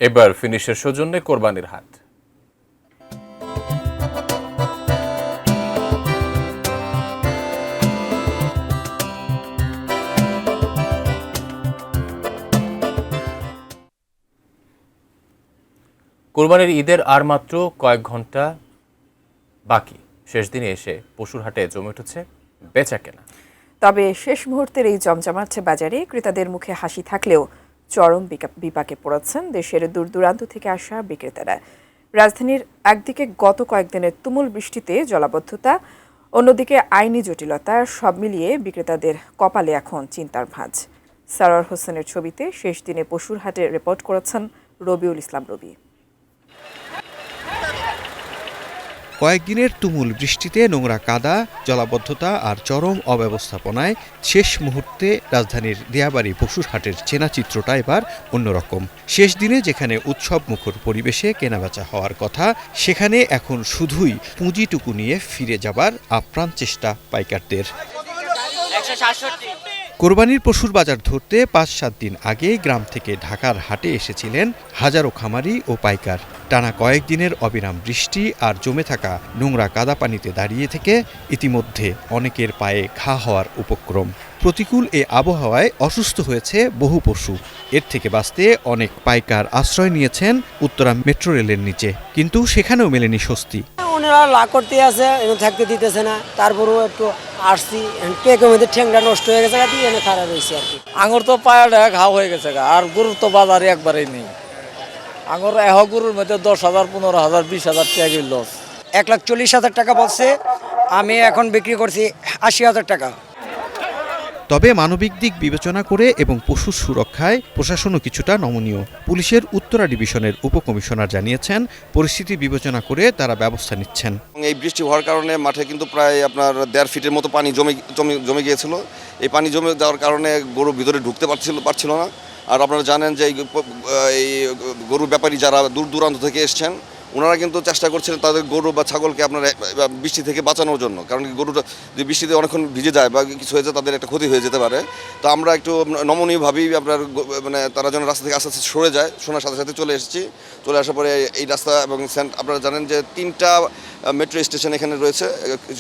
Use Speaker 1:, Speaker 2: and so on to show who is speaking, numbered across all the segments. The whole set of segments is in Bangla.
Speaker 1: এবার ফিনিশের সৌজন্যে কোরবানির হাট। কোরবানির ঈদের আর মাত্র কয়েক ঘন্টা বাকি। শেষ দিনে এসে পশুর হাটে জমে উঠেছে বেচা কেনা।
Speaker 2: তবে শেষ মুহূর্তের এই জমজমাট বাজারে ক্রেতাদের মুখে হাসি থাকলেও চরম বিপাকে পড়েছেন দেশের দূর দূরান্ত থেকে আসা বিক্রেতারা। রাজধানীর একদিকে গত কয়েকদিনের তুমুল বৃষ্টিতে জলাবদ্ধতা, অন্যদিকে আইনি জটিলতা, সব মিলিয়ে বিক্রেতাদের কপালে এখন চিন্তার ভাঁজ। সারোয়ার হোসেনের ছবিতে শেষ দিনে পশুর হাটে রিপোর্ট করেছেন রবিউল ইসলাম রবি।
Speaker 3: কয়েকদিনের তুমুল বৃষ্টিতে নোংরা কাদা, জলাবদ্ধতা আর চরম অব্যবস্থাপনায় শেষ মুহূর্তে রাজধানীর দিয়াবাড়ি পশুর হাটের চেনা চিত্রটা এবার অন্যরকম। শেষ দিনে যেখানে উৎসব মুখর পরিবেশে কেনাবেচা হওয়ার কথা, সেখানে এখন শুধুই পুঁজিটুকু নিয়ে ফিরে যাবার আপ্রাণ চেষ্টা পাইকারদের। কোরবানির পশুর বাজার ধরতে ৫-৭ দিন আগে গ্রাম থেকে ঢাকার হাটে এসেছিলেন হাজারো খামারি ও পাইকার। টানা কয়েকদিনের অবিরাম বৃষ্টি আর জমে থাকা নোংরা কাদা পানিতে দাঁড়িয়ে থেকে ইতিমধ্যে অনেকের পায়ে ঘা হওয়ার উপক্রম। প্রতিকূল এ আবহাওয়ায় অসুস্থ হয়েছে বহু পশু। এর থেকে বাঁচতে অনেক পাইকার আশ্রয় নিয়েছেন উত্তরা মেট্রো রেলের নিচে, কিন্তু সেখানেও মেলেনি স্বস্তি।
Speaker 4: ওনারা লাগ করতে আছে, থাকতে দিতেছে না। তারপরেও একটু আসছি, পেকের মধ্যে ঠ্যাংটা নষ্ট হয়ে গেছে, এনে খারাপ হয়েছে আর কি।
Speaker 5: আঙুর তো পায়াটা ঘাও হয়ে গেছে, আর গরুর তো বাজারে একবারেই নেই। আঙুর গরুর মধ্যে 10,000, 15,000, 20,000 টাকা লস।
Speaker 4: 1,40,000 টাকা বলছে, আমি এখন বিক্রি করছি 80,000 টাকা।
Speaker 3: তবে মানবিক দিক বিবেচনা করে এবং পশুর সুরক্ষায় প্রশাসনও কিছুটা নমনীয়। পুলিশের উত্তরা ডিভিশনের উপকমিশনার জানিয়েছেন, পরিস্থিতি বিবেচনা করে তারা ব্যবস্থা নিচ্ছেন।
Speaker 6: এই বৃষ্টি হওয়ার কারণে মাঠে কিন্তু প্রায় আপনার 1.5 ফিটের মতো পানি জমে গিয়েছিল। এই পানি জমে যাওয়ার কারণে গরু ভিতরে ঢুকতে পারছিল না। আর আপনারা জানেন যে এই গরু ব্যাপারী যারা দূর দূরান্ত থেকে এসছেন, ওনারা কিন্তু চেষ্টা করছিলেন তাদের গরু বা ছাগলকে আপনার বৃষ্টি থেকে বাঁচানোর জন্য। কারণ গরুটা যদি বৃষ্টিতে অনেকক্ষণ ভিজে যায় বা কিছু হয়েছে, তাদের একটা ক্ষতি হয়ে যেতে পারে। তো আমরা একটু নমনীয়ভাবেই আপনার তারা যেন রাস্তা থেকে আস্তে আস্তে সরে যায়, শোনার সাথে সাথে চলে আসার পরে এই রাস্তা এবং আপনারা জানেন যে 3টা মেট্রো স্টেশন এখানে রয়েছে,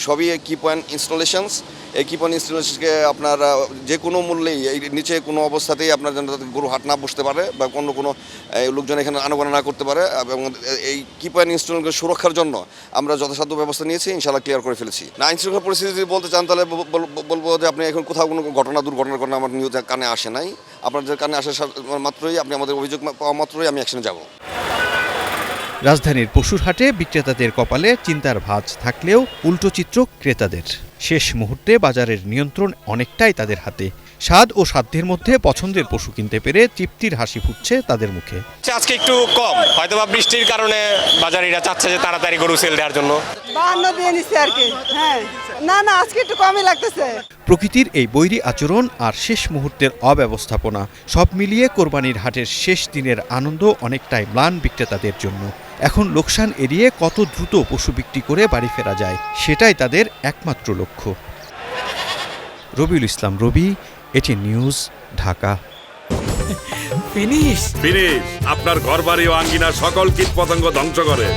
Speaker 6: সবই কি পয়েন্ট ইনস্টলেশনস। এই কি পয়েন্ট ইনস্টলেশনকে আপনার যে কোনো মূল্যেই এই নিচে কোনো অবস্থাতেই আপনার যেন গরু হাট না বসতে পারে বা কোনো লোকজন এখানে আনাগোনা না করতে পারে। এবং এই কি পয়েন্ট ইনস্টলেশনকে সুরক্ষার জন্য আমরা যথাসাধ্য ব্যবস্থা নিয়েছি, ইনশাআল্লাহ ক্লিয়ার করে ফেলেছি। না আইন শৃঙ্খলা পরিস্থিতি যদি বলতে চান, তাহলে বলবো যে আপনি এখন কোথাও কোনো দুর্ঘটনার ঘটনা আমার নিউজ কানে আসে নাই। আপনাদের কানে আসার মাত্রই, আপনি আমাদের অভিযোগ পাওয়া মাত্রই আমি অ্যাকশনে যাব।
Speaker 3: রাজধানীর পশুর হাটে বিক্রেতাদের কপালে চিন্তার ভাঁজ থাকলেও উল্টো চিত্র ক্রেতাদের। শেষ মুহূর্তে বাজারের নিয়ন্ত্রণ অনেকটাই তাদের হাতে। স্বাদ ও সাধ্যের মধ্যে পছন্দের পশু কিনতে পেরে তৃপ্তির হাসি ফুটছে তাদের মুখে।
Speaker 7: আজকে একটু কম, হয়তোবা বৃষ্টির কারণে বাজারিরা চাচ্ছে যে তাড়াতাড়ি গরু সেল দেওয়ার জন্য।
Speaker 8: 52 দিয়ে নিচ্ছে আর কি। হ্যাঁ, না আজকে একটু কমই লাগতেছে।
Speaker 3: প্রকৃতির এই বৈরী আচরণ আর শেষ মুহূর্তের অব্যবস্থাপনা সব মিলিয়ে কোরবানির হাটের শেষ দিনের আনন্দ অনেকটাই ম্লান বিক্রেতাদের জন্য। এখন লোকসান এড়িয়ে কত দ্রুত পশু বিক্রি করে বাড়ি ফেরা যায়, সেটাই তাদের একমাত্র লক্ষ্য। রবিউল ইসলাম রবি, এটিএন নিউজ, ঢাকা।
Speaker 9: ফিনিশ আপনার ঘরবাড়ি ও আঙ্গিনার সকল কীটপতঙ্গ ধ্বংস করে।